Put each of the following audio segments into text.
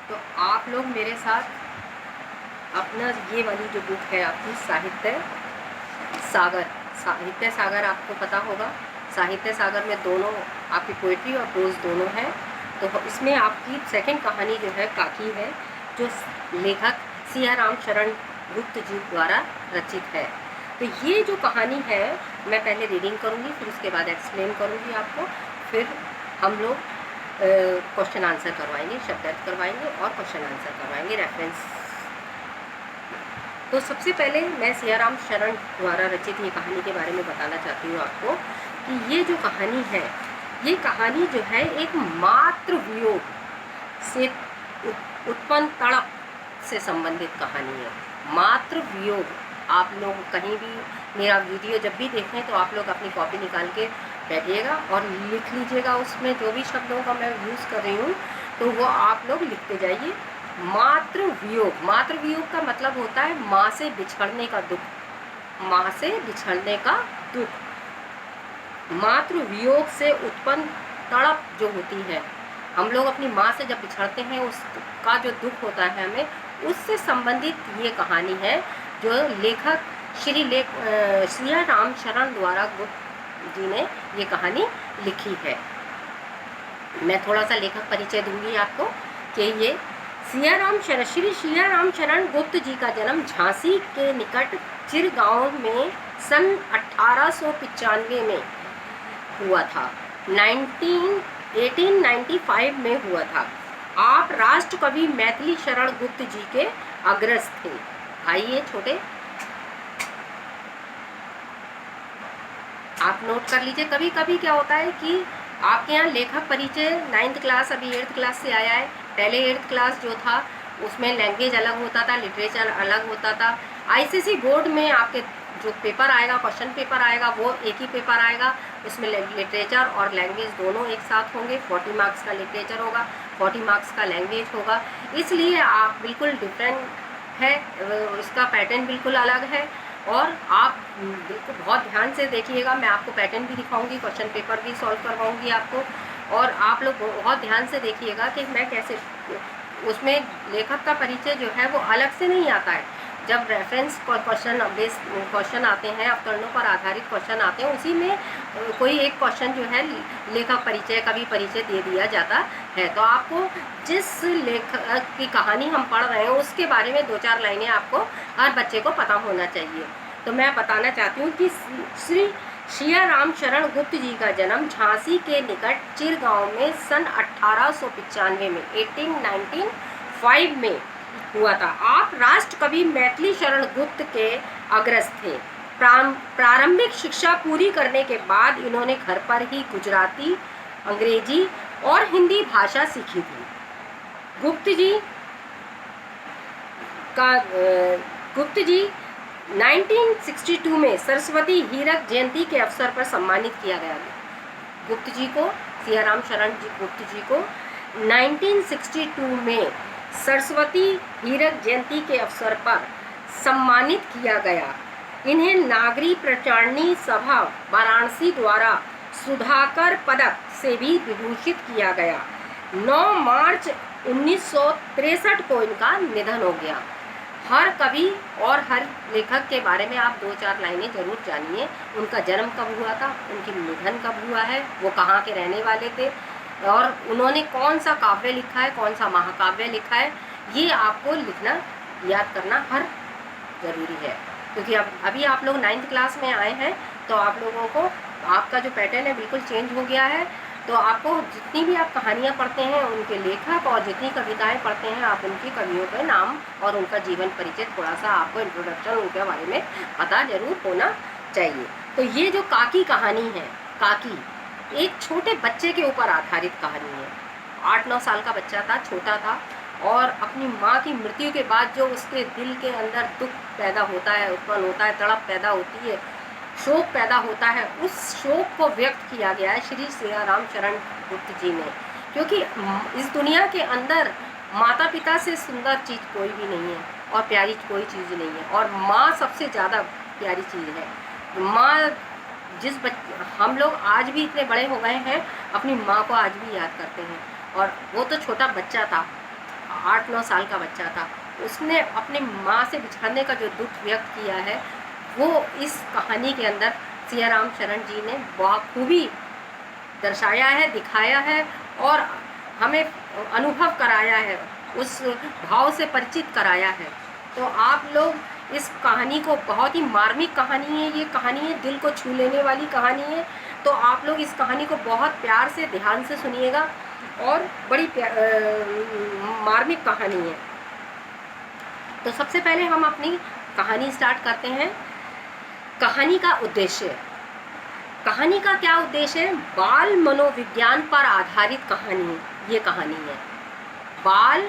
तो आप लोग मेरे साथ अपना ये वाली जो बुक है आपकी साहित्य सागर आपको पता होगा। साहित्य सागर में दोनों आपकी पोइट्री और प्रोज दोनों हैं। तो इसमें आपकी सेकंड कहानी जो है काकी है, जो लेखक सिया राम शरण गुप्त जी द्वारा रचित है। तो ये जो कहानी है मैं पहले रीडिंग करूँगी, फिर उसके बाद एक्सप्लेन करूँगी आपको, फिर हम लोग क्वेश्चन आंसर करवाएंगे, शब्दार्थ करवाएंगे और क्वेश्चन आंसर करवाएंगे रेफरेंस। तो सबसे पहले मैं सिया राम शरण द्वारा रचित ये कहानी के बारे में बताना चाहती हूँ आपको कि ये जो कहानी है, ये कहानी जो है एक मातृ वियोग से उत्पन्न तड़प से संबंधित कहानी है। मातृ वियोग, आप लोग कहीं भी मेरा वीडियो जब भी देखें तो आप लोग अपनी कॉपी निकाल के बैठिएगा और लिख लीजिएगा, उसमें जो भी शब्दों का मैं यूज़ कर रही हूँ तो वो आप लोग लिखते जाइए। मातृ वियोग, मातृ वियोग का मतलब होता है माँ से बिछड़ने का दुख, माँ से बिछड़ने का दुख। मातृ वियोग से उत्पन्न तड़प जो होती है, हम लोग अपनी माँ से जब बिछड़ते हैं उसका जो दुख होता है हमें, उससे संबंधित ये कहानी है जो लेखक सिया राम शरण द्वारा गुप्त जी ने ये कहानी लिखी है। मैं थोड़ा सा लेखक परिचय दूंगी आपको कि ये श्री सिया राम शरण गुप्त जी का जन्म झांसी के निकट चिर गांव में सन 1895 में हुआ था। 1895 में हुआ था। आप राष्ट्र कवि मैथिली शरण गुप्त जी के अग्रज थे। आइए छोटे, आप नोट कर लीजिए। कभी कभी क्या होता है कि आपके यहाँ लेखक परिचय 9th क्लास, अभी 8th क्लास से आया है। पहले 8th क्लास जो था उसमें लैंग्वेज अलग होता था, लिटरेचर अलग होता था। आईसीएसई बोर्ड में आपके जो पेपर आएगा, क्वेश्चन पेपर आएगा, वो एक ही पेपर आएगा, उसमें लिटरेचर और लैंग्वेज दोनों एक साथ होंगे। 40 मार्क्स का लिटरेचर होगा, 40 मार्क्स का लैंग्वेज होगा। इसलिए आप बिल्कुल डिफरेंट है, इसका पैटर्न बिल्कुल अलग है। और आप बिल्कुल बहुत ध्यान से देखिएगा, मैं आपको पैटर्न भी दिखाऊंगी, क्वेश्चन पेपर भी सॉल्व करवाऊंगी आपको। और आप लोग बहुत ध्यान से देखिएगा कि मैं कैसे, उसमें लेखक का परिचय जो है वो अलग से नहीं आता है। जब रेफरेंस क्वेश्चन आते हैं, अवतरणों पर आधारित क्वेश्चन आते हैं, उसी में कोई एक क्वेश्चन जो है लेखक परिचय, कवि परिचय दे दिया जाता है। तो आपको जिस लेखक की कहानी हम पढ़ रहे हैं उसके बारे में 2-4 लाइनें आपको हर बच्चे को पता होना चाहिए। तो मैं बताना चाहती हूँ कि श्री सिया राम शरण गुप्त जी का जन्म झांसी के निकट चिर गांव में सन 1895 में 1895 में हुआ था। आप राष्ट्र कवि मैथिली शरण गुप्त के अग्रज थे। प्रारंभिक शिक्षा पूरी करने के बाद इन्होंने घर पर ही गुजराती, अंग्रेजी और हिंदी भाषा सीखी थी। गुप्त जी 1962 में सरस्वती हीरक जयंती के अवसर पर सम्मानित किया गया। गुप्त जी को, सिया राम शरण गुप्त जी को 1962 में सरस्वती हीरक जयंती के अवसर पर सम्मानित किया गया। इन्हें नागरी प्रचारणी सभा वाराणसी द्वारा सुधाकर पदक से भी विभूषित किया गया। 9 मार्च 1963 को इनका निधन हो गया। हर कवि और हर लेखक के बारे में आप 2-4 लाइनें जरूर जानिए। उनका जन्म कब हुआ था, उनकी निधन कब हुआ है, वो कहाँ के रहने वाले थे, और उन्होंने कौन सा काव्य लिखा है, कौन सा महाकाव्य लिखा है, ये आपको लिखना, याद करना हर जरूरी है। क्योंकि अभी आप लोग 9th क्लास में आए हैं तो आप लोगों को आपका जो पैटर्न है बिल्कुल चेंज हो गया है। तो आपको जितनी भी आप कहानियाँ पढ़ते हैं उनके लेखक, और जितनी कविताएं पढ़ते हैं आप उनकी कवियों के नाम और उनका जीवन परिचय, थोड़ा सा आपको इंट्रोडक्शन उनके बारे में पता जरूर होना चाहिए। तो ये जो काकी कहानी है, काकी एक छोटे बच्चे के ऊपर आधारित कहानी है। 8-9 साल का बच्चा था, छोटा था, और अपनी माँ की मृत्यु के बाद जो उसके दिल के अंदर दुख पैदा होता है, उत्पन्न होता है, तड़प पैदा होती है, शोक पैदा होता है, उस शोक को व्यक्त किया गया है श्री सिया राम शरण गुप्त जी ने। क्योंकि इस दुनिया के अंदर माता पिता से सुंदर चीज़ कोई भी नहीं है और प्यारी कोई चीज़ नहीं है, और माँ सबसे ज़्यादा प्यारी चीज़ है। माँ हम लोग आज भी इतने बड़े हो गए हैं, अपनी माँ को आज भी याद करते हैं। और वो तो छोटा बच्चा था, 8-9 साल का बच्चा था, उसने अपनी माँ से बिछड़ने का जो दुख व्यक्त किया है वो इस कहानी के अंदर सियाराम शरण जी ने बखूबी दर्शाया है, दिखाया है और हमें अनुभव कराया है, उस भाव से परिचित कराया है। तो आप लोग इस कहानी को, बहुत ही मार्मिक कहानी है ये कहानी है, दिल को छू लेने वाली कहानी है। तो आप लोग इस कहानी को बहुत प्यार से, ध्यान से सुनिएगा और बड़ी मार्मिक कहानी है। तो सबसे पहले हम अपनी कहानी स्टार्ट करते हैं। कहानी का उद्देश्य, कहानी का क्या उद्देश्य है? बाल मनोविज्ञान पर आधारित कहानी ये कहानी है। बाल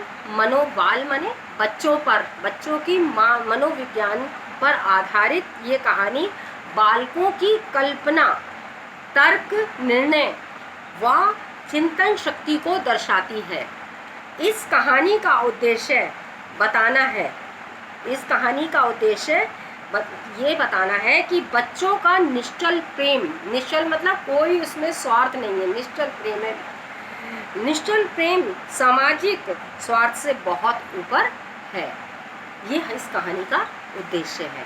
माने बच्चों पर, बच्चों की मनोविज्ञान पर आधारित ये कहानी बालकों की कल्पना, तर्क, निर्णय व चिंतन शक्ति को दर्शाती है। इस कहानी का उद्देश्य बताना है, इस कहानी का उद्देश्य ये बताना है कि बच्चों का निश्चल प्रेम, निश्चल मतलब कोई उसमें स्वार्थ नहीं है, निश्चल प्रेम है। निश्चल प्रेम सामाजिक स्वार्थ से बहुत ऊपर है, ये इस कहानी का उद्देश्य है।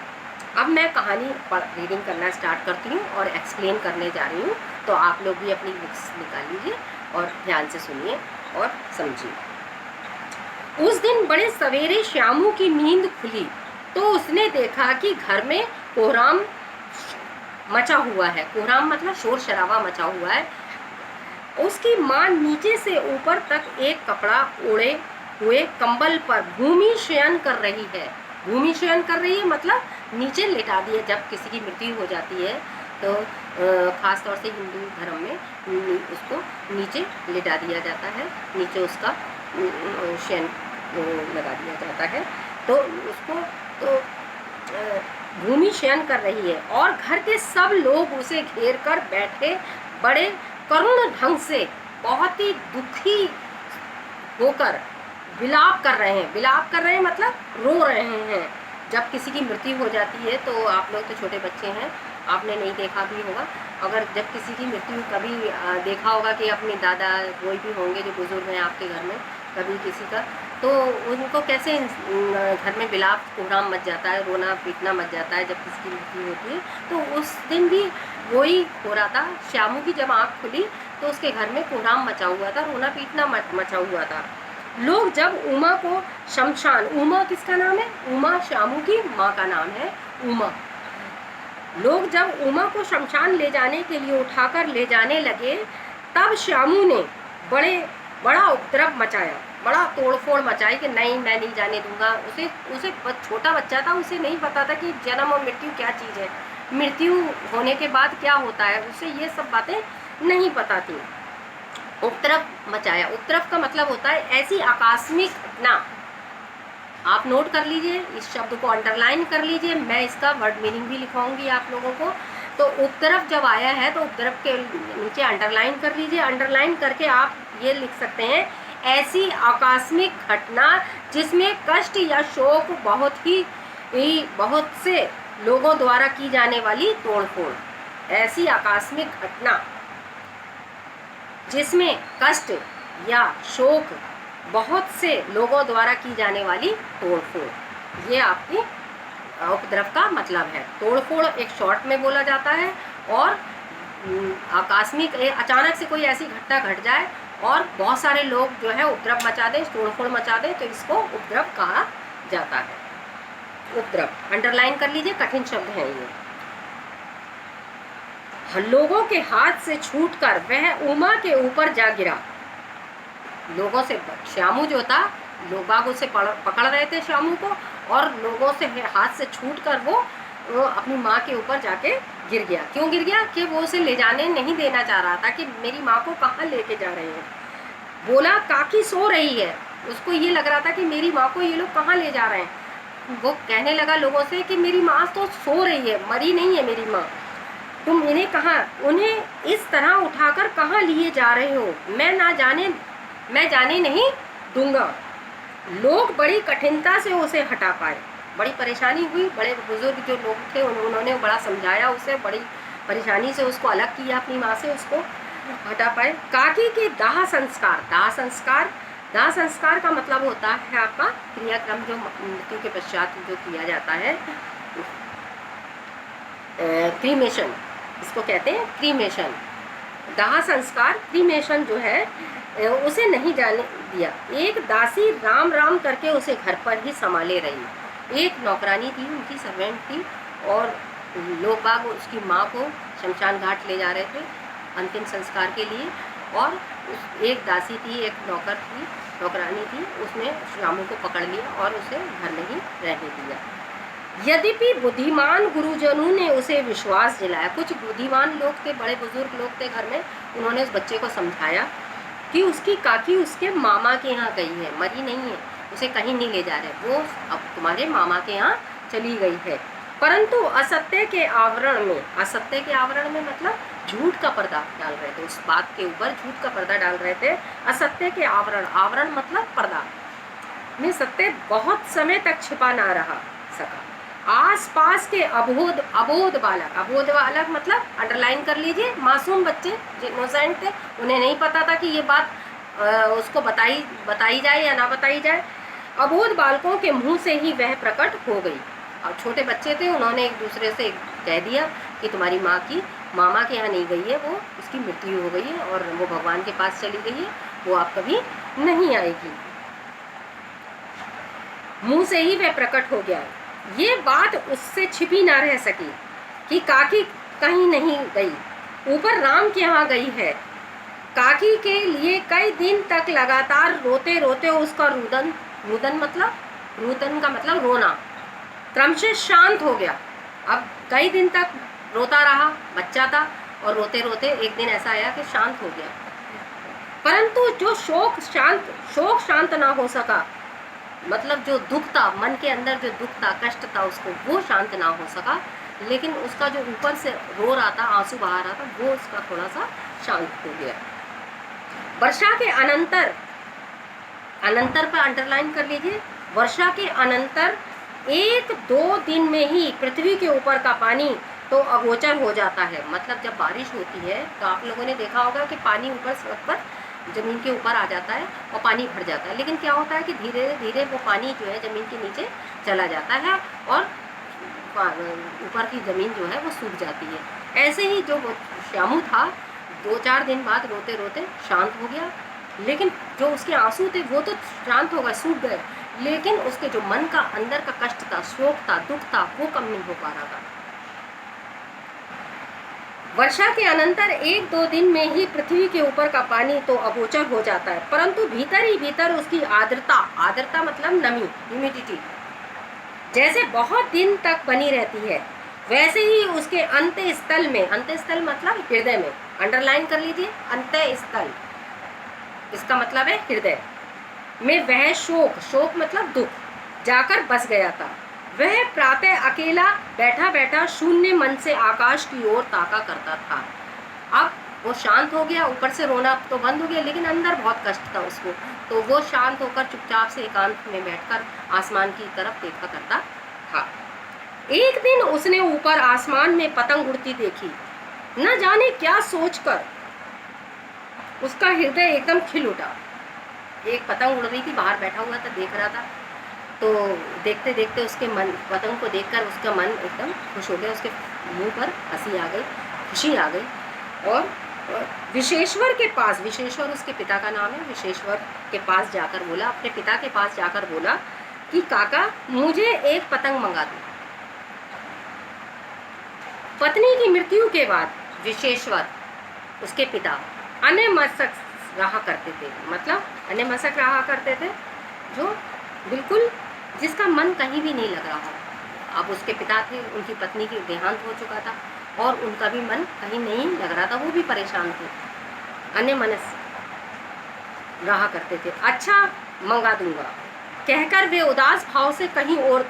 अब मैं कहानी रीडिंग करना स्टार्ट करती हूँ और एक्सप्लेन करने जा रही हूँ, तो आप लोग भी अपनी बुक्स निकाल लीजिए और ध्यान से सुनिए और समझिए। उस दिन बड़े सवेरे श्यामू की नींद खुली तो उसने देखा कि घर में कोहराम मचा हुआ है। कोहराम मतलब शोर शराबा मचा हुआ है। उसकी माँ नीचे से ऊपर तक एक कपड़ा ओढ़े हुए कंबल पर भूमि शयन कर रही है। भूमि शयन कर रही है मतलब नीचे लेटा दिया। जब किसी की मृत्यु हो जाती है तो ख़ास तौर से हिंदू धर्म में उसको नीचे लेटा दिया जाता है, नीचे उसका शयन लगा दिया जाता है। तो उसको तो भूमि शयन कर रही है और घर के सब लोग उसे घेर कर बैठे बड़े करुण ढंग से, बहुत ही दुखी होकर विलाप कर रहे हैं। विलाप कर रहे हैं मतलब रो रहे हैं। जब किसी की मृत्यु हो जाती है तो आप लोग तो छोटे बच्चे हैं, आपने नहीं देखा भी होगा। अगर जब किसी की मृत्यु कभी देखा होगा कि अपने दादा कोई भी होंगे जो बुजुर्ग हैं आपके घर में, कभी किसी का, तो उनको कैसे घर में विलाप कोहराम मच जाता है, रोना पीटना मच जाता है जब किसी की मृत्यु होती है। तो उस दिन भी वही हो रहा था। श्यामू की जब आँख खुली तो उसके घर में कोहराम मचा हुआ था, रोना पीटना मचा हुआ था। लोग जब उमा को शमशान, उमा किसका नाम है? उमा श्यामू की माँ का नाम है उमा। लोग जब उमा को शमशान ले जाने के लिए उठाकर ले जाने लगे तब श्यामू ने बड़ा उपद्रव मचाया, बड़ा तोड़फोड़ मचाई कि नहीं, मैं नहीं जाने दूंगा। उसे छोटा बच्चा था, उसे नहीं पता था कि जन्म और मृत्यु क्या चीज़ है, मृत्यु होने के बाद क्या होता है, उसे ये सब बातें नहीं पता थी। उपद्रव मचाया, उपद्रव का मतलब होता है ऐसी आकस्मिक घटना। आप नोट कर लीजिए, इस शब्द को अंडरलाइन कर लीजिए, मैं इसका वर्ड मीनिंग भी लिखाऊंगी आप लोगों को। तो उपद्रव जब आया है तो उपद्रव के नीचे अंडरलाइन कर लीजिए। अंडरलाइन करके आप ये लिख सकते हैं, ऐसी आकस्मिक घटना जिसमें कष्ट या शोक बहुत से लोगों द्वारा की जाने वाली तोड़फोड़। ऐसी आकस्मिक घटना जिसमें कष्ट या शोक बहुत से लोगों द्वारा की जाने वाली तोड़फोड़, ये आपकी उपद्रव का मतलब है। तोड़फोड़ एक शॉर्ट में बोला जाता है और आकस्मिक अचानक से कोई ऐसी घटना घट जाए और बहुत सारे लोग जो है उपद्रव मचा दें, तोड़फोड़ मचा दें, तो इसको उपद्रव कहा जाता है। उपद्रव अंडरलाइन कर लीजिए, कठिन शब्द है ये। लोगों के हाथ से छूटकर वह उमा के ऊपर जा गिरा। लोगों से, श्यामू जो था, लोग बाग उसे पकड़ रहे थे श्यामू को, और लोगों से हाथ से छूटकर वो अपनी माँ के ऊपर जाके गिर गया। क्यों गिर गया? कि वो उसे ले जाने नहीं देना चाह रहा था कि मेरी माँ को कहाँ लेके जा रहे हैं। बोला काकी सो रही है, उसको ये लग रहा था कि मेरी माँ को ये लोग कहाँ ले जा रहे हैं। वो कहने लगा लोगों से कि मेरी माँ तो सो रही है, मरी नहीं है मेरी माँ, तुम उन्हें इस तरह उठाकर कहाँ लिए जा रहे हो? मैं जाने नहीं दूंगा। लोग बड़ी कठिनता से उसे हटा पाए, बड़ी परेशानी हुई। बड़े बुजुर्ग जो लोग थे उन्होंने बड़ा समझाया उसे, बड़ी परेशानी से उसको अलग किया अपनी माँ से, उसको हटा पाए। काकी के दाह संस्कार दाह संस्कार का मतलब होता है आपका क्रियाक्रम जो मृत्यु के पश्चात जो किया जाता है, क्रीमेशन, इसको कहते हैं क्रीमेशन। दाह संस्कार क्रीमेशन जो है उसे नहीं जाने दिया। एक दासी राम राम करके उसे घर पर ही संभाले रही। एक नौकरानी थी, उनकी सर्वेंट थी, और लोग बाग उसकी माँ को शमशान घाट ले जा रहे थे अंतिम संस्कार के लिए, और एक दासी थी, एक नौकर थी, नौकरानी थी, उसने श्यामू को पकड़ लिया और उसे घर में ही रहने दिया। यद्यपि बुद्धिमान गुरुजनों ने उसे विश्वास दिलाया, कुछ बुद्धिमान लोग थे, बड़े बुजुर्ग लोग थे घर में, उन्होंने उस बच्चे को समझाया कि उसकी काकी उसके मामा के यहाँ गई है, मरी नहीं है, उसे कहीं नहीं ले जा रहे, वो अब तुम्हारे मामा के यहाँ चली गई है। परंतु असत्य के आवरण में, असत्य के आवरण में मतलब झूठ का पर्दा डाल रहे थे, उस बात के ऊपर झूठ का पर्दा डाल रहे थे। असत्य के आवरण, आवरण मतलब पर्दा में सत्य बहुत समय तक छिपा ना रहा सका। आसपास के अबोध बालक मतलब अंडरलाइन कर लीजिए, मासूम बच्चे जो इनोसेंट थे, उन्हें नहीं पता था कि ये बात उसको बताई जाए या ना बताई जाए। अबोध बालकों के मुंह से ही वह प्रकट हो गई। और छोटे बच्चे थे, उन्होंने एक दूसरे से कह दिया कि तुम्हारी माँ की मामा के यहाँ नहीं गई है, वो उसकी मृत्यु हो गई है और वो भगवान के पास चली गई है, वो आप कभी नहीं आएगी। मुंह से ही वह प्रकट हो गया। ये बात उससे छिपी ना रह सकी कि काकी कहीं नहीं गई, ऊपर राम के यहाँ गई है। काकी के लिए कई दिन तक लगातार रोते रोते उसका रुदन मतलब रुदन का मतलब रोना क्रमशः शांत हो गया। अब कई दिन तक रोता रहा, बच्चा था, और रोते रोते एक दिन ऐसा आया कि शांत हो गया। परंतु जो शोक शांत ना हो सका, मतलब जो दुख था मन के अंदर, जो दुख था, कष्ट था, उसको वो शांत ना हो सका, लेकिन उसका जो ऊपर से रो रहा था, आंसू बहा रहा था, वो उसका थोड़ा सा शांत हो गया। वर्षा के अनंतर पर अंडरलाइन कर लीजिए, वर्षा के अनंतर 1-2 दिन में ही पृथ्वी के ऊपर का पानी तो अगोचर हो जाता है। मतलब जब बारिश होती है तो आप लोगों ने देखा होगा कि पानी ऊपर सड़क पर ज़मीन के ऊपर आ जाता है और पानी भर जाता है, लेकिन क्या होता है कि धीरे धीरे वो पानी जो है ज़मीन के नीचे चला जाता है और ऊपर की ज़मीन जो है वो सूख जाती है। ऐसे ही जो श्यामू था 2-4 दिन बाद रोते रोते शांत हो गया, लेकिन जो उसके आंसू थे वो तो शांत हो गए, सूख गए, लेकिन उसके जो मन का अंदर का कष्ट था, शोक था, दुख था, वो कम नहीं हो पा रहा था। वर्षा के अनंतर 1-2 दिन में ही पृथ्वी के ऊपर का पानी तो अगोचर हो जाता है, परंतु भीतर ही भीतर उसकी आर्द्रता मतलब नमी, ह्यूमिडिटी जैसे बहुत दिन तक बनी रहती है, वैसे ही उसके अंतःस्थल में, अंतःस्थल मतलब हृदय में, अंडरलाइन कर लीजिए, अंतःस्थल इसका मतलब है हृदय में, वह शोक मतलब दुख जाकर बस गया था। वह प्रातः अकेला बैठा बैठा शून्य मन से आकाश की ओर ताका करता था। अब वो शांत हो गया, ऊपर से रोना तो बंद हो गया, लेकिन अंदर बहुत कष्ट था उसको, तो वो शांत होकर चुपचाप से एकांत में बैठकर आसमान की तरफ देखा करता था। एक दिन उसने ऊपर आसमान में पतंग उड़ती देखी। न जाने क्या सोचकर उसका हृदय एकदम खिल उठा। एक पतंग उड़ रही थी, बाहर बैठा हुआ था, देख रहा था, तो देखते देखते उसके मन, पतंग को देखकर उसका मन एकदम खुश हो गया, उसके मुंह पर हंसी आ गई, खुशी आ गई। और विशेश्वर के पास, विशेश्वर उसके पिता का नाम है, विशेश्वर के पास जाकर बोला, अपने पिता के पास जाकर बोला कि काका मुझे एक पतंग मंगा दो। पत्नी की मृत्यु के बाद विशेश्वर उसके पिता अन्यमनस्क रहा करते थे, मतलब अन्यमनस्क रहा करते थे, जो बिल्कुल जिसका मन कहीं भी नहीं लग रहा हो। अब उसके पिता थे, उनकी पत्नी की देहांत हो चुका था और उनका भी मन कहीं नहीं लग रहा था, वो भी परेशान थे, अन्यमनस्क रहा करते थे। अच्छा मंगा दूंगा कहकर वे उदास भाव से कहीं और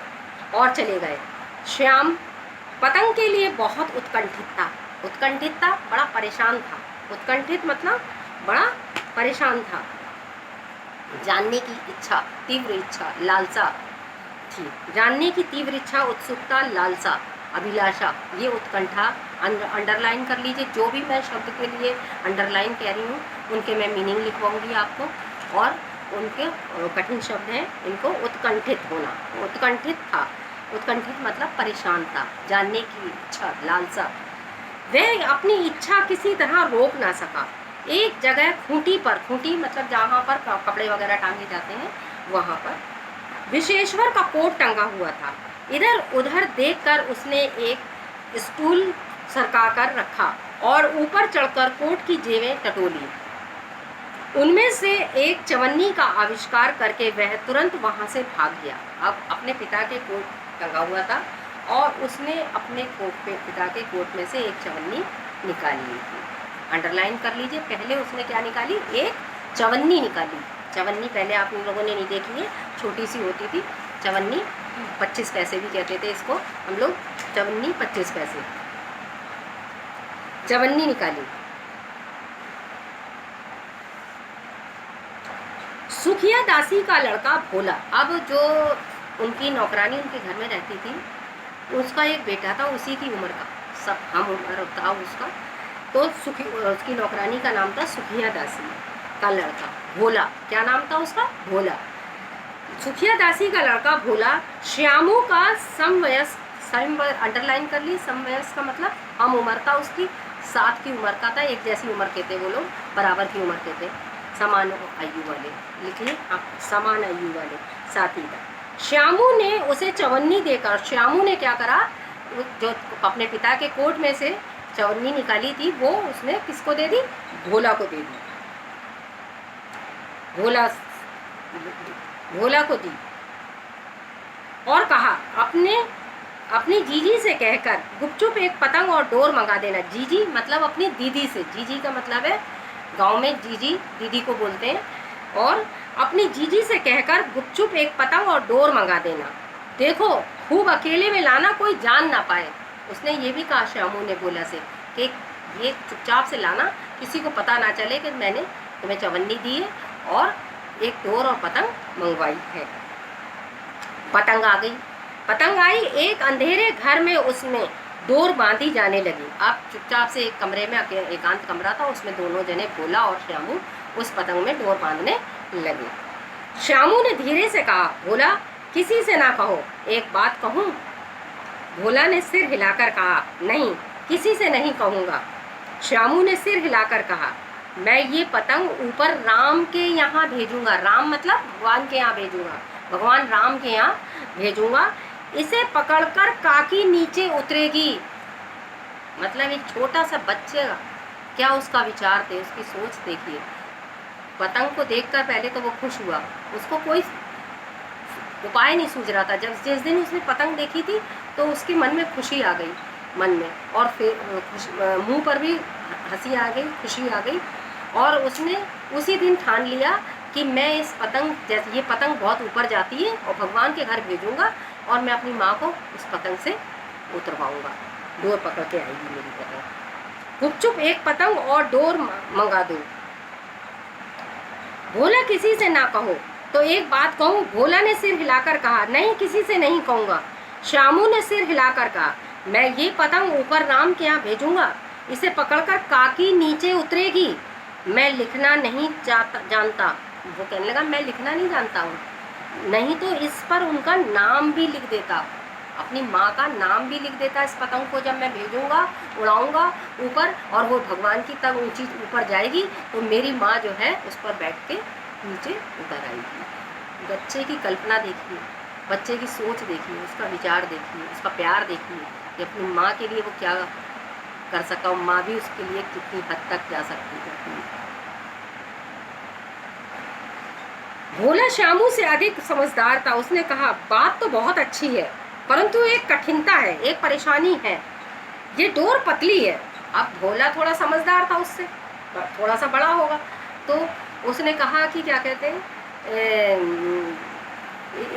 चले गए। श्याम पतंग के लिए बहुत उत्कंठित था, बड़ा परेशान था। उत्कंठित मतलब बड़ा परेशान था। जानने की इच्छा, तीव्र इच्छा, लालसा थी, जानने की तीव्र इच्छा, उत्सुकता, लालसा, अभिलाषा, ये उत्कंठा अंडरलाइन कर लीजिए। जो भी मैं शब्द के लिए अंडरलाइन कह रही हूँ उनके मैं मीनिंग लिखवाऊंगी आपको। और उनके कठिन शब्द हैं, इनको उत्कंठित होना, उत्कंठित था, उत्कंठित मतलब परेशान था, जानने की इच्छा, लालसा। वह अपनी इच्छा किसी तरह रोक ना सका। एक जगह खूंटी पर, खूंटी मतलब जहाँ पर कपड़े वगैरह टांगे जाते हैं, वहाँ पर विश्वेश्वर का कोट टंगा हुआ था। इधर उधर देखकर उसने एक स्टूल सरकाकर रखा और ऊपर चढ़कर कोट की जेबें टटोली। उनमें से एक चवन्नी का आविष्कार करके वह तुरंत वहां से भाग गया। अब अपने पिता के कोट टंगा हुआ था और उसने अपने कोट पे, पिता के कोट में से एक चवन्नी निकाल ली थी। अंडरलाइन कर लीजिए, पहले उसने क्या निकाली, एक चवन्नी निकाली। चवन्नी पहले आप लोगों ने नहीं देखी है, छोटी सी होती थी चवन्नी, 25 पैसे भी कहते थे इसको हम लोग, चवन्नी 25 पैसे, चवन्नी निकाली। सुखिया दासी का लड़का भोला, अब जो उनकी नौकरानी उनके घर में रहती थी, उसका एक बेटा था उसी की उम्र का, सब हम उम्र था उसका, तो उसकी नौकरानी का नाम था सुखिया दासी का लड़का भोला। क्या नाम था उसका, भोला। सुखिया दासी का लड़का भोला श्यामू का समवयस्क, अंडरलाइन कर ली, समवयस्क का मतलब हम उम्र था उसकी, साथ की उम्र का था, एक जैसी उम्र के थे वो लोग, बराबर की उम्र के थे, समान आयु वाले, लिखिए आप, समान आयु वाले साथी था। श्यामू ने उसे चवन्नी देकर, श्यामू ने क्या करा, जो अपने पिता के कोट में से चवन्नी निकाली थी वो उसने किसको दे दी, भोला को दे दी, भोला को दी और कहा अपनी जीजी से कहकर गुपचुप एक पतंग और डोर मंगा देना। जीजी मतलब अपनी दीदी से, जीजी का मतलब है गांव में जीजी दीदी को बोलते हैं, और अपनी जीजी से कहकर गुपचुप एक पतंग और डोर मंगा देना। देखो खूब अकेले में लाना, कोई जान ना पाए। उसने ये भी कहा श्यामू ने भोला से कि ये चुपचाप से लाना, किसी को पता ना चले कि मैंने तुम्हें चवन्नी दी है और एक डोर और पतंग मंगवाई है। पतंग आ गई, पतंग आई, एक अंधेरे घर में उसमें डोर बांधी जाने लगी। अब चुपचाप से एक कमरे में, एकांत कमरा था, उसमें दोनों जने भोला और श्यामू उस पतंग में डोर बांधने लगे। श्यामू ने धीरे से कहा, भोला किसी से ना कहो, एक बात कहूँ। भोला ने सिर हिलाकर कहा, नहीं किसी से नहीं कहूँगा। श्यामू ने सिर हिलाकर कहा, मैं ये पतंग ऊपर राम के यहाँ भेजूंगा, राम मतलब भगवान के यहाँ भेजूंगा, भगवान राम के यहाँ भेजूंगा। इसे पकड़कर काकी नीचे उतरेगी। मतलब एक छोटा सा बच्चे का क्या उसका विचार थे, उसकी सोच देखिए। पतंग को देखकर पहले तो वो खुश हुआ, उसको कोई उपाय नहीं सूझ रहा था। जब जिस दिन उसने पतंग देखी थी तो उसके मन में खुशी आ गई, मन में, और फिर मुंह पर भी हंसी आ गई, खुशी आ गई, और उसने उसी दिन ठान लिया कि मैं इस पतंग, जैसे ये पतंग बहुत ऊपर जाती है और भगवान के घर भेजूंगा और मैं अपनी माँ को उस पतंग से उतरवाऊंगा, डोर पकड़ के आएगी मेरी पतंग। गुपचुप एक पतंग और डोर मंगा दो। भोला किसी से ना कहो, तो एक बात कहूँ। भोला ने सिर हिलाकर कहा, नहीं किसी से नहीं कहूँगा। श्यामू ने सिर हिलाकर कहा, मैं ये पतंग ऊपर राम के यहाँ भेजूंगा, इसे पकड़कर काकी नीचे उतरेगी। मैं लिखना नहीं जानता। वो कहने लगा, मैं लिखना नहीं जानता हूँ, नहीं तो इस पर उनका नाम भी लिख देता, अपनी माँ का नाम भी लिख देता इस पतंग को। जब मैं भेजूंगा, उड़ाऊंगा ऊपर, और वो भगवान की तक ऊंची ऊपर जाएगी, तो मेरी माँ जो है उस पर बैठ के नीचे उतर आएगी। बच्चे की कल्पना देखिए, बच्चे की सोच देखिए, उसका विचार देखिए, उसका प्यार देखिए कि अपनी माँ के लिए वो क्या कर सकता हूँ, माँ भी उसके लिए कितनी हद तक जा सकती है। भोला श्यामू से अधिक समझदार था। उसने कहा, बात तो बहुत अच्छी है, परंतु एक कठिनता है, एक परेशानी है, ये डोर पतली है। अब भोला थोड़ा समझदार था, उससे थोड़ा सा बड़ा होगा, तो उसने कहा कि क्या कहते हैं,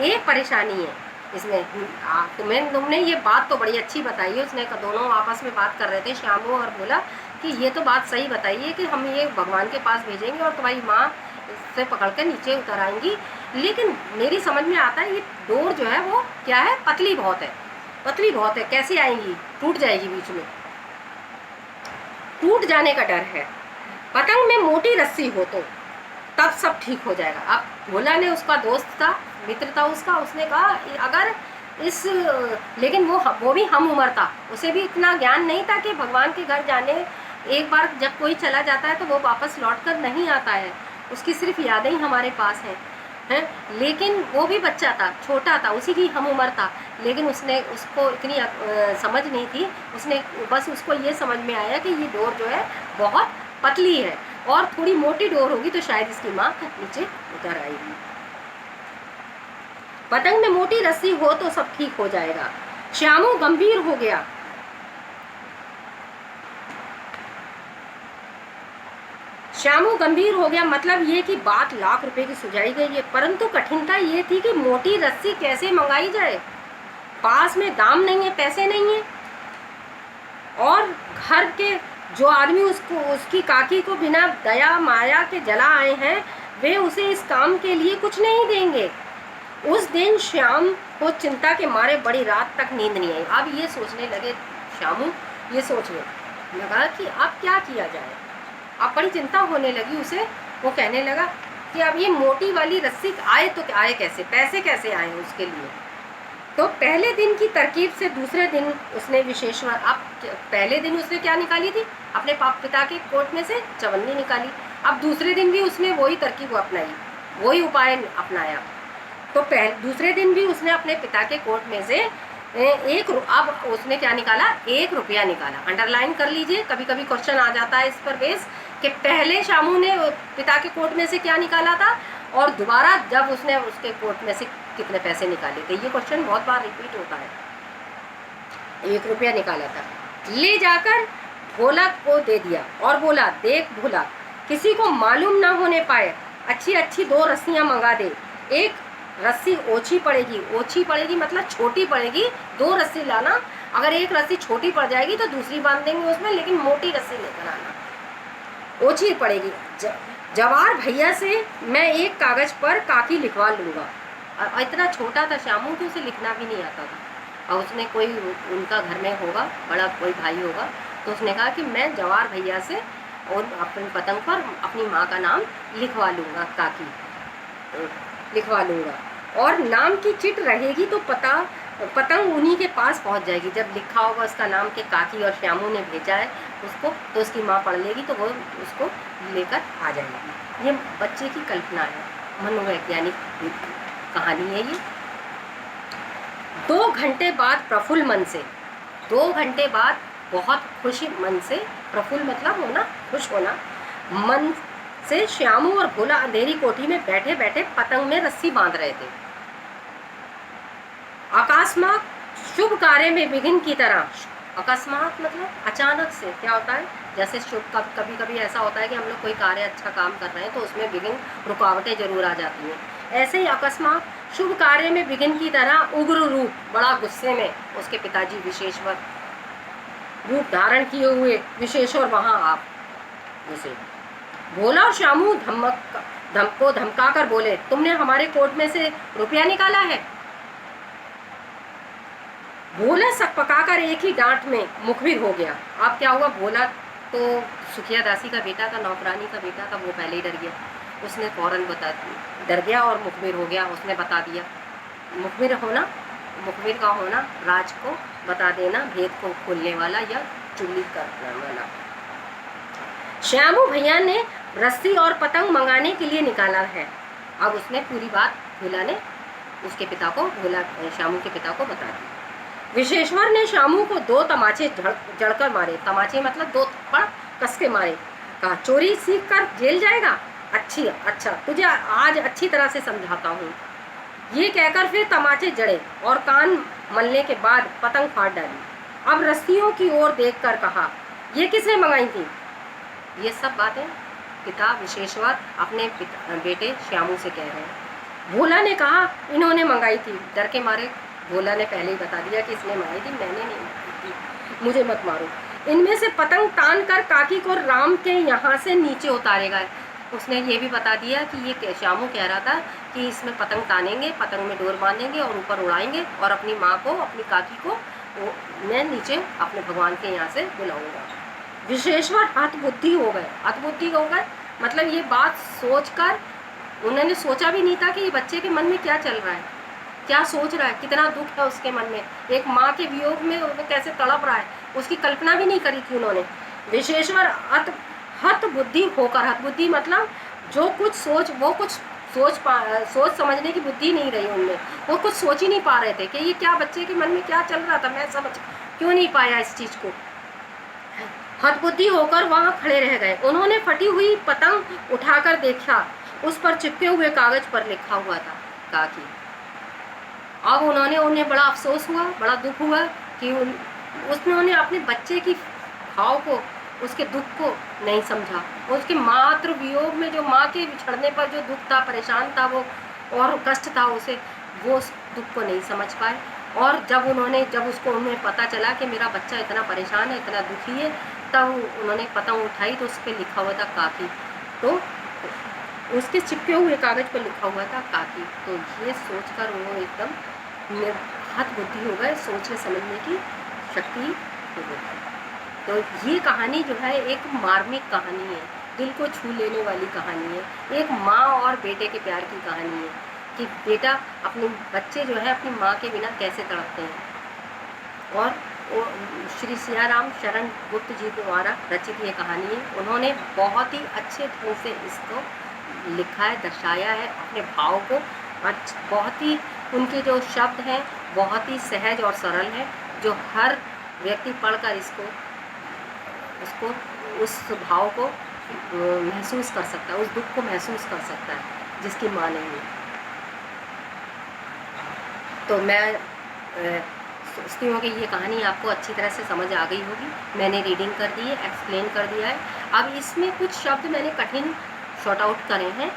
एक परेशानी है इसमें। तुमने ये बात तो बड़ी अच्छी बताई है। उसने दोनों आपस में बात कर रहे थे, श्यामू और भोला, कि ये तो बात सही बताई है कि हम ये भगवान के पास भेजेंगे और तुम्हारी माँ से पकड़ कर नीचे उतर आएंगी, लेकिन मेरी समझ में आता है ये डोर जो है वो क्या है, पतली बहुत है, पतली बहुत है, कैसे आएंगी, टूट जाएगी, बीच में टूट जाने का डर है। पतंग में मोटी रस्सी हो तो तब सब ठीक हो जाएगा। अब भोला ने, उसका दोस्त था, मित्र था उसका, उसने कहा अगर इस, लेकिन वो भी हम उम्र था, उसे भी इतना ज्ञान नहीं था कि भगवान के घर जाने, एक बार जब कोई चला जाता है तो वो वापस लौट कर नहीं आता है, उसकी सिर्फ यादें ही हमारे पास हैं। लेकिन वो भी बच्चा था, छोटा था, उसी की हम उम्र था, लेकिन उसको इतनी समझ नहीं थी। उसने बस, उसको ये समझ में आया कि ये डोर जो है बहुत पतली है और थोड़ी मोटी डोर होगी तो शायद इसकी माँ नीचे उतर आएगी। पतंग में मोटी रस्सी हो तो सब ठीक हो जाएगा। श्यामू गंभीर हो गया। श्यामू गंभीर हो गया, मतलब ये कि बात लाख रुपए की सुझाई गई है, परंतु कठिनता ये थी कि मोटी रस्सी कैसे मंगाई जाए। पास में दाम नहीं है, पैसे नहीं है, और घर के जो आदमी उसकी काकी को बिना दया माया के जला आए हैं, वे उसे इस काम के लिए कुछ नहीं देंगे। उस दिन श्याम को चिंता के मारे बड़ी रात तक नींद नहीं आई। अब ये सोचने लगे, श्यामू ये सोचने लगा कि अब क्या किया जाए। अब बड़ी चिंता होने लगी उसे। वो कहने लगा कि अब ये मोटी वाली रस्सी आए तो आए कैसे, पैसे कैसे आए उसके लिए। तो पहले दिन की तरकीब से दूसरे दिन उसने विशेश्वर, अब पहले दिन उसने क्या निकाली थी, अपने पिता के कोट में से चवन्नी निकाली। अब दूसरे दिन भी उसने वही तरकीब अपनाई, वही उपाय अपनाया। तो दूसरे दिन भी उसने अपने पिता के कोट में से अब उसने क्या निकाला, 1 रुपया निकाला। अंडरलाइन कर लीजिए, कभी कभी क्वेश्चन आ जाता है इस पर बेस कि पहले श्यामू ने पिता के कोट में से क्या निकाला था और दोबारा जब उसने उसके कोट में से कितने पैसे निकाले थे। ये क्वेश्चन बहुत बार रिपीट होता है। 1 रुपया निकाला था, ले जाकर भोला को दे दिया और बोला, देख भोला, किसी को मालूम ना होने पाए, अच्छी अच्छी 2 रस्सियाँ मंगा दे। एक रस्सी ओछी पड़ेगी मतलब छोटी पड़ेगी, 2 रस्सी लाना। अगर एक रस्सी छोटी पड़ जाएगी तो दूसरी बांध देंगे उसमें, लेकिन मोटी रस्सी लेकर आना, ओछी पड़ेगी। जवार भैया से मैं एक कागज पर काकी लिखवा लूँगा। और इतना छोटा था श्यामू कि उसे लिखना भी नहीं आता था। और उसने कोई उनका घर में होगा, बड़ा कोई भाई होगा, तो उसने कहा कि मैं जवार भैया से और अपनी पतंग पर अपनी माँ का नाम लिखवा लूँगा, काकी लिखवा लूँगा, और नाम की चिट रहेगी तो पतंग उन्हीं के पास पहुँच जाएगी। जब लिखा होगा उसका नाम के काकी और श्यामू ने भेजा है उसको, तो उसकी माँ पढ़ लेगी तो वो उसको लेकर आ जाएगी। ये बच्चे की कल्पना है, मनोवैज्ञानिक कहानी है ये। 2 घंटे बाद प्रफुल्ल मन से, 2 घंटे बाद बहुत खुशी मन से, प्रफुल्ल मतलब होना, खुश होना, मन से श्यामू और भोला अंधेरी कोठी में बैठे बैठे पतंग में रस्सी बांध रहे थे। अकस्मात शुभ कार्य में विघ्न की तरह, अकस्मात मतलब अचानक से, क्या होता है, जैसे शुभ, कभी कभी ऐसा होता है कि हम लोग कोई कार्य अच्छा काम कर रहे हैं तो उसमें विघ्न, रुकावटें जरूर आ जाती हैं। ऐसे ही अकस्मात शुभ कार्य में विघ्न की तरह उग्र रूप, बड़ा गुस्से में उसके पिताजी विशेश्वर रूप धारण किए हुए विशेश्वर वहाँ आप घुसे। भोला और श्यामू धमका कर बोले, तुमने हमारे कोट में से रुपया निकाला है। भोला सकपकाकर एक ही डांट में मुखबिर हो गया। अब क्या हुआ, भोला तो सुखिया दासी का बेटा था, नौकरानी का बेटा था, वो पहले ही डर गया। उसने फौरन डर गया और मुखबिर हो गया, उसने बता दिया। मुखबिर का होना, राज को बता देना, भेद को खोलने वाला या चुगली करने वाला। श्यामू भैया ने रस्सी और पतंग मंगाने के लिए निकाला है। अब उसने पूरी बात भोला ने उसके पिता को, श्यामू के पिता को बता दी। विशेश्वर ने श्यामू को 2 तमाचे जड़कर मारे। तमाचे मतलब 2 थप्पड़ कस के मारे। कहा, चोरी सीख कर जेल जाएगा, अच्छा तुझे आज अच्छी तरह से समझाता हूँ। ये कहकर फिर तमाचे जड़े और कान मलने के बाद पतंग फाड़ डाली। अब रस्सियों की ओर देखकर कहा, ये किसने मंगाई थी। ये सब बातें पिता विशेश्वर अपने बेटे श्यामू से कह रहे हैं। भोला ने कहा, इन्होंने मंगाई थी। डर के मारे भोला ने पहले ही बता दिया कि इसने मंगाई थी, मैंने नहीं मंगाई थी, मुझे मत मारो। इनमें से पतंग तान कर काकी को राम के यहाँ से नीचे उतारेगा। उसने ये भी बता दिया कि ये श्यामू कह रहा था कि इसमें पतंग तानेंगे, पतंग में डोर बांधेंगे और ऊपर उड़ाएंगे, और अपनी माँ को, अपनी काकी को मैं नीचे अपने भगवान के यहाँ से बुलाऊंगा। विशेश्वर हतबुद्धि हो गए। मतलब ये बात सोचकर उन्होंने सोचा भी नहीं था कि ये बच्चे के मन में क्या चल रहा है, क्या सोच रहा है, कितना दुख है उसके मन में, एक माँ के वियोग में वो कैसे तड़प रहा है, उसकी कल्पना भी नहीं करी थी उन्होंने। विशेश्वर हत बुद्धि होकर, हत बुद्धि मतलब जो कुछ सोच, वो कुछ सोच समझने की बुद्धि नहीं रही उनमें, वो कुछ सोच ही नहीं पा रहे थे कि ये क्या बच्चे के मन में क्या चल रहा था, मैं समझ क्यों नहीं पाया इस चीज़ को। हतबुद्धि होकर वहां खड़े रह गए। उन्होंने फटी हुई पतंग उठाकर देखा, उस पर चिपके हुए कागज पर लिखा हुआ था काकी। अब उन्हें बड़ा अफसोस हुआ, बड़ा दुख हुआ कि उसने अपने बच्चे की भाव को, उसके दुख को नहीं समझा। उसके मातृ वियोग में जो माँ के बिछड़ने पर जो दुख था, परेशान था वो और कष्ट था उसे, वो उस दुख को नहीं समझ पाए। और जब उसको उन्हें पता चला कि मेरा बच्चा इतना परेशान है, इतना दुखी है, तब उन्होंने पतंग उठाई तो उस पर लिखा हुआ था काकी। तो उसके चिपके हुए कागज पर लिखा हुआ था काकी। तो ये सोचकर वो एकदम हत बुद्धि हो गए, सोचने समझने की शक्ति हो गई। तो ये कहानी जो है एक मार्मिक कहानी है, दिल को छू लेने वाली कहानी है। एक माँ और बेटे के प्यार की कहानी है कि बेटा अपने बच्चे जो है अपनी माँ के बिना कैसे तड़पते हैं। और श्री सियाराम शरण गुप्त जी द्वारा रचित ये कहानी है। उन्होंने बहुत ही अच्छे ढंग से इसको लिखा है, दर्शाया है अपने भाव को। बहुत ही उनके जो शब्द हैं बहुत ही सहज और सरल है, जो हर व्यक्ति पढ़कर उसको उस भाव को महसूस कर सकता है, उस दुख को महसूस कर सकता है जिसकी माँ नहीं है। तो मैं सोचती हूँ कि ये कहानी आपको अच्छी तरह से समझ आ गई होगी। मैंने रीडिंग कर दी है, एक्सप्लेन कर दिया है। अब इसमें कुछ शब्द मैंने कठिन शॉर्ट आउट करे हैं,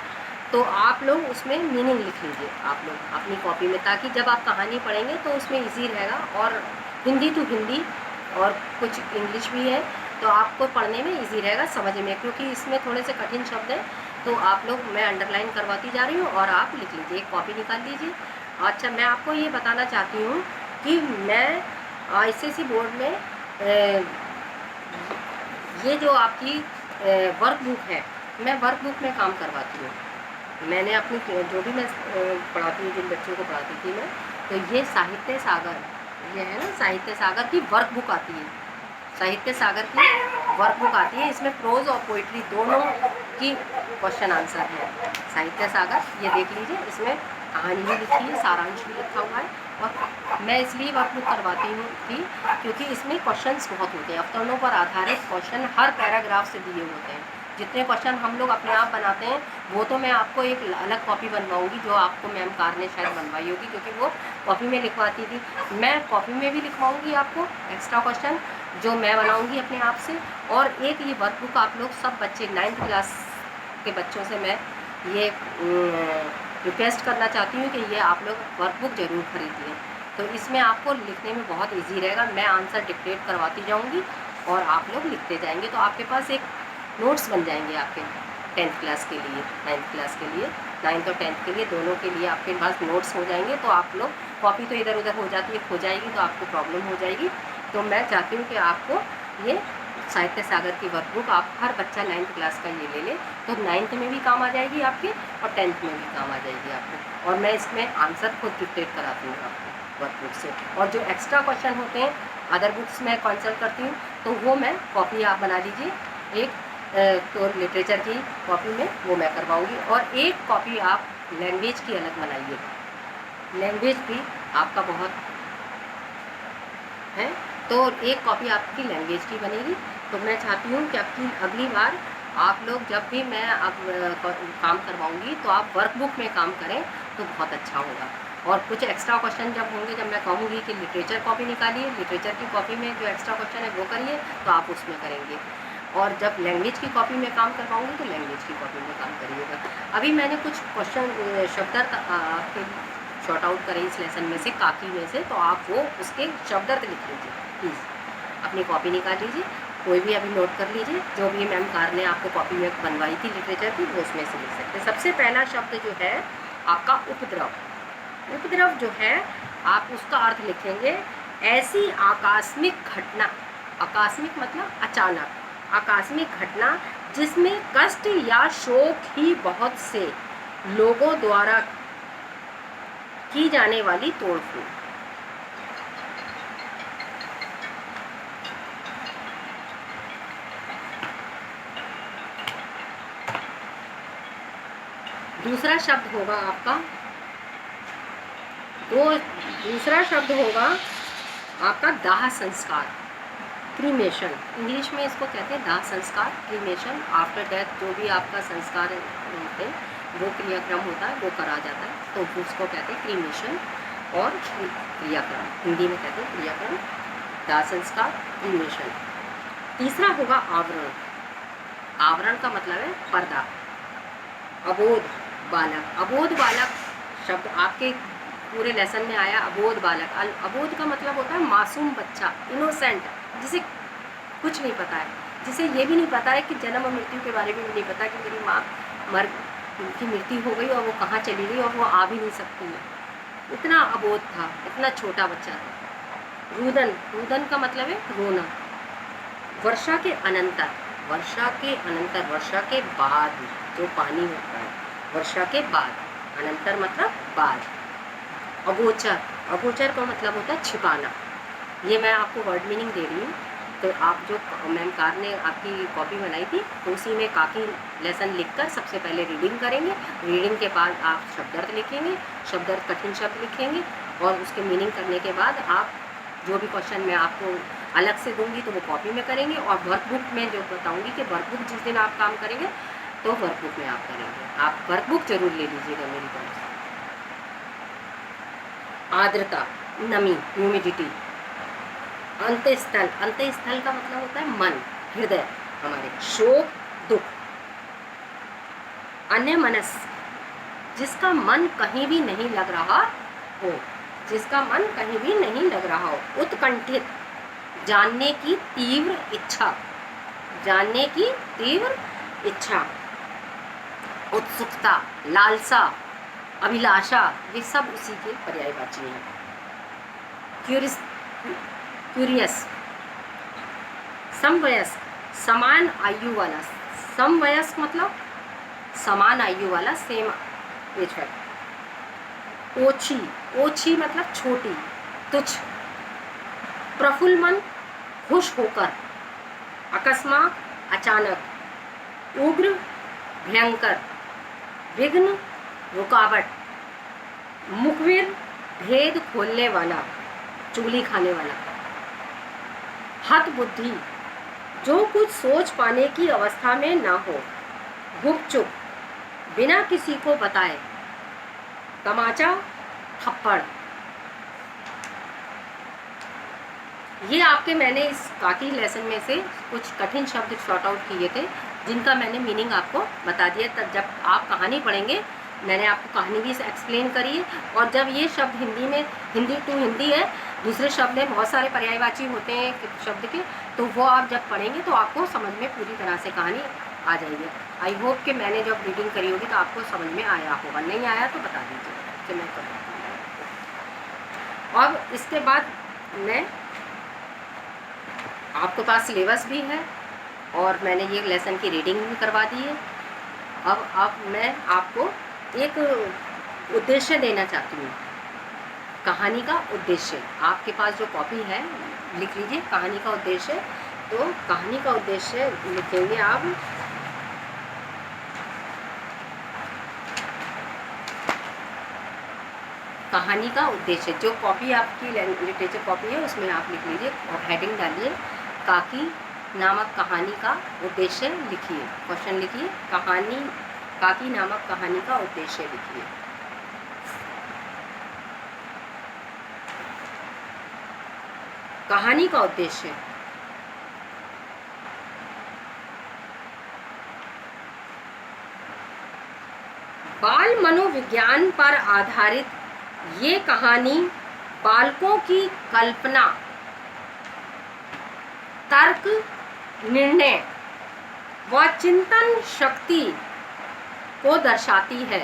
तो आप लोग उसमें मीनिंग लिख लीजिए आप लोग अपनी कॉपी में, ताकि जब आप कहानी पढ़ेंगे तो उसमें इजी रहेगा। और हिंदी टू हिंदी और कुछ इंग्लिश भी है, तो आपको पढ़ने में इजी रहेगा, समझ में, क्योंकि इसमें थोड़े से कठिन शब्द हैं। तो आप लोग, मैं अंडरलाइन करवाती जा रही हूँ और आप लिख लीजिए, एक कॉपी निकाल लीजिए। अच्छा, मैं आपको ये बताना चाहती हूँ कि मैं ICSE बोर्ड में ये जो आपकी वर्क बुक है, मैं वर्क बुक में काम करवाती हूँ। मैंने अपनी जो भी मैं पढ़ाती हूँ, जिन बच्चों को पढ़ाती थी मैं, तो ये साहित्य सागर, ये है ना साहित्य सागर की वर्क बुक आती है, साहित्य सागर की वर्क बुक आती है। इसमें प्रोज और पोइट्री दोनों की क्वेश्चन आंसर है। साहित्य सागर, ये देख लीजिए, इसमें कहानी भी लिखी है, सारांश भी लिखा हुआ है। और मैं इसलिए वर्क बुक करवाती हूँ कि क्योंकि इसमें क्वेश्चंस बहुत होते हैं, अवतरणों पर आधारित क्वेश्चन हर पैराग्राफ से दिए होते हैं। जितने क्वेश्चन हम लोग अपने आप बनाते हैं वो तो मैं आपको एक अलग कॉपी बनवाऊंगी, जो आपको मैम कार ने शायद बनवाई होगी, क्योंकि वो कॉपी में लिखवाती थी। मैं कॉपी में भी लिखवाऊंगी आपको एक्स्ट्रा क्वेश्चन जो मैं बनाऊंगी अपने आप से। और एक ये वर्क बुक आप लोग सब बच्चे 9th क्लास के बच्चों से मैं ये रिक्वेस्ट करना चाहती हूँ कि ये आप लोग वर्क बुक ज़रूर खरीदिए। तो इसमें आपको लिखने में बहुत इजी रहेगा। मैं आंसर डिक्टेट करवाती जाऊँगी और आप लोग लिखते जाएंगे, तो आपके पास एक नोट्स बन जाएंगे आपके 10th क्लास के लिए, 9th क्लास के लिए, 9th और 10th के लिए, दोनों के लिए आपके पास नोट्स हो जाएंगे। तो आप लोग, कॉपी तो इधर उधर हो जाती है, खो जाएगी तो आपको प्रॉब्लम हो जाएगी। तो मैं चाहती हूँ कि आपको ये साहित्य सागर की वर्क बुक, आप हर बच्चा 9th क्लास का ये ले ले, तो 9th में भी काम आ जाएगी आपके और 10th में भी काम आ जाएगी आपको। और मैं इसमें आंसर खुद डिक्टेट कराती हूँ आपको वर्क बुक से। और जो एक्स्ट्रा क्वेश्चन होते हैं अदर बुक्स में कंसल्ट करती हूँ, तो वो मैं कॉपी आप बना लीजिए, एक तो लिटरेचर की कॉपी में वो मैं करवाऊँगी, और एक कॉपी आप लैंग्वेज की अलग बनाइए। लैंग्वेज भी आपका बहुत है, तो एक कॉपी आपकी लैंग्वेज की बनेगी। तो मैं चाहती हूँ कि आपकी अगली बार आप लोग जब भी मैं अब काम करवाऊँगी तो आप वर्क बुक में काम करें तो बहुत अच्छा होगा। और कुछ एक्स्ट्रा क्वेश्चन जब होंगे, जब मैं कहूँगी कि लिटरेचर कॉपी निकालिए, लिटरेचर की कॉपी में जो एक्स्ट्रा क्वेश्चन है वो करिए, तो आप उसमें करेंगे। और जब लैंग्वेज की कॉपी में काम करवाऊँगी तो लैंग्वेज की कॉपी में काम करिएगा। अभी मैंने कुछ क्वेश्चन शब्दार्थ आपके शॉर्ट आउट करें इस लेसन में से, काकी में से, तो आप वो उसके शब्दार्थ लिख लीजिए प्लीज़, अपनी कॉपी निकाल लीजिए, कोई भी अभी नोट कर लीजिए, जो भी मैम कार ने आपको कॉपी में बनवाई थी लिटरेचर की, वो उसमें से लिख सकते हैं। सबसे पहला शब्द जो है आपका उपद्रव। उपद्रव जो है आप उसका अर्थ लिखेंगे ऐसी आकस्मिक घटना, आकस्मिक मतलब अचानक, आकस्मिक घटना जिसमें कष्ट या शोक ही बहुत से लोगों द्वारा की जाने वाली तोड़फोड़। दूसरा शब्द होगा आपका दूसरा शब्द होगा आपका दाह संस्कार, क्रीमेशन। इंग्लिश में इसको कहते हैं दाह संस्कार, क्रीमेशन। आफ्टर डेथ जो भी आपका संस्कार होते हैं, वो क्रियाक्रम होता है, वो करा जाता है, तो उसको कहते हैं क्रीमेशन और क्रियाक्रम। हिंदी में कहते हैं क्रियाक्रम, दाह संस्कार, क्रीमेशन। तीसरा होगा आवरण। आवरण का मतलब है पर्दा। अबोध बालक, अबोध बालक शब्द आपके पूरे लेसन में आया। अबोध बालक, अबोध का मतलब होता है मासूम बच्चा, इनोसेंट, जिसे कुछ नहीं पता है, जिसे ये भी नहीं पता है कि जन्म और मृत्यु के बारे में भी नहीं पता कि मेरी माँ की मृत्यु हो गई और वो कहाँ चली गई और वो आ भी नहीं सकती है। इतना अबोध था, इतना छोटा बच्चा था। रुदन, रुदन का मतलब है रोना। वर्षा के अनंतर, वर्षा के अनंतर, वर्षा के बाद जो पानी होता है, वर्षा के बाद, अनंतर मतलब बाद। अगोचर, अगोचर का मतलब होता है छिपाना। ये मैं आपको वर्ड मीनिंग दे रही हूँ, तो आप जो मैम कार ने आपकी कॉपी बनाई थी, तो उसी में काफ़ी लेसन लिखकर सबसे पहले रीडिंग करेंगे। रीडिंग के बाद आप शब्दार्थ लिखेंगे, शब्दार्थ कठिन शब्द लिखेंगे, और उसके मीनिंग करने के बाद आप जो भी क्वेश्चन मैं आपको अलग से दूंगी तो वो कॉपी में करेंगे, और वर्कबुक में जो बताऊंगी कि वर्कबुक जिस दिन आप काम करेंगे तो वर्कबुक में आप करेंगे। आप वर्कबुक जरूर ले लीजिएगा मेरी तरफ से। आर्द्रता, नमी, ह्यूमिडिटी। अंतस्थल, अंतस्थल का मतलब होता है मन, हृदय हमारे। शोक, दुख। अन्यमनस, जिसका मन कहीं भी नहीं लग रहा हो, जिसका मन कहीं भी नहीं लग रहा हो। उत्कंठित, जानने की तीव्र इच्छा, जानने की तीव्र इच्छा। उत्सुकता, लालसा, अभिलाषा, ये सब उसी के पर्यायवाची हैं। क्यूरियस, समवयस्क, समान आयु वाला। समवयस्क मतलब समान आयु वाला, सेम एज है। ओछी, ओछी मतलब छोटी, तुच्छ। प्रफुल्ल मन, खुश होकर। अकस्मात, अचानक। उग्र, भयंकर। विघ्न, रुकावट। मुखबिर, भेद खोलने वाला, चुगली खाने वाला। हत बुद्धि, जो कुछ सोच पाने की अवस्था में ना हो। गुपचुप, बिना किसी को बताए। तमाचा, थप्पड़। ये आपके मैंने इस काकी लेसन में से कुछ कठिन शब्द शॉर्ट आउट किए थे, जिनका मैंने मीनिंग आपको बता दिया। तब जब आप कहानी पढ़ेंगे, मैंने आपको कहानी भी एक्सप्लेन करी है, और जब ये शब्द हिंदी में, हिंदी टू हिंदी है, दूसरे शब्द में बहुत सारे पर्यायवाची होते हैं शब्द के, तो वो आप जब पढ़ेंगे तो आपको समझ में पूरी तरह से कहानी आ जाएगी। आई होप कि मैंने जब रीडिंग करी होगी तो आपको समझ में आया होगा, नहीं आया तो बता दीजिए कि मैं कर। अब इसके बाद मैं आपके पास सिलेबस भी है, और मैंने ये लेसन की रीडिंग भी करवा दी है। अब मैं आपको एक उद्देश्य देना चाहती हूँ, कहानी का उद्देश्य। आपके पास जो कॉपी है लिख लीजिए कहानी का उद्देश्य। तो कहानी का उद्देश्य लिखेंगे आप, कहानी का उद्देश्य। जो कॉपी आपकी लिटरेचर कॉपी है उसमें आप लिख लीजिए, और हेडिंग डालिए काकी नामक कहानी का उद्देश्य लिखिए। क्वेश्चन लिखिए, कहानी, काकी नामक कहानी का उद्देश्य लिखिए। कहानी का उद्देश्य, बाल मनोविज्ञान पर आधारित ये कहानी बालकों की कल्पना, तर्क, निर्णय व चिंतन शक्ति को दर्शाती है।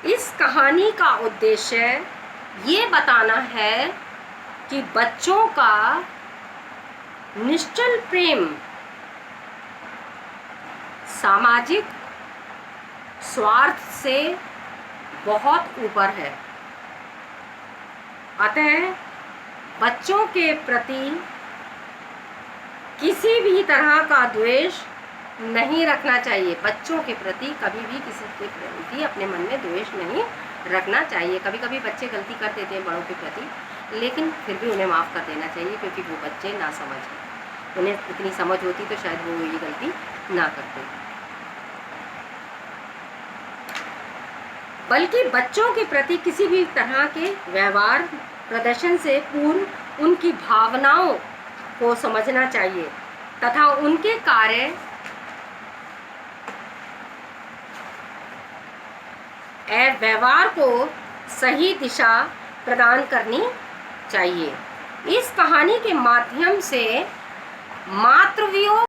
इस कहानी का उद्देश्य ये बताना है कि बच्चों का निश्चल प्रेम सामाजिक स्वार्थ से बहुत ऊपर है। अतः बच्चों के प्रति किसी भी तरह का द्वेष नहीं रखना चाहिए। बच्चों के प्रति कभी भी किसी के प्रति अपने मन में द्वेष नहीं रखना चाहिए। कभी कभी बच्चे गलती कर देते हैं बड़ों के प्रति, लेकिन फिर भी उन्हें माफ़ कर देना चाहिए, क्योंकि वो बच्चे नासमझ हैं। उन्हें इतनी समझ होती तो शायद वो ये गलती ना करते। बल्कि बच्चों के प्रति किसी भी तरह के व्यवहार प्रदर्शन से पूर्व उनकी भावनाओं को समझना चाहिए तथा उनके कार्य एवं व्यवहार को सही दिशा प्रदान करनी चाहिए। इस कहानी के माध्यम से मातृवियोग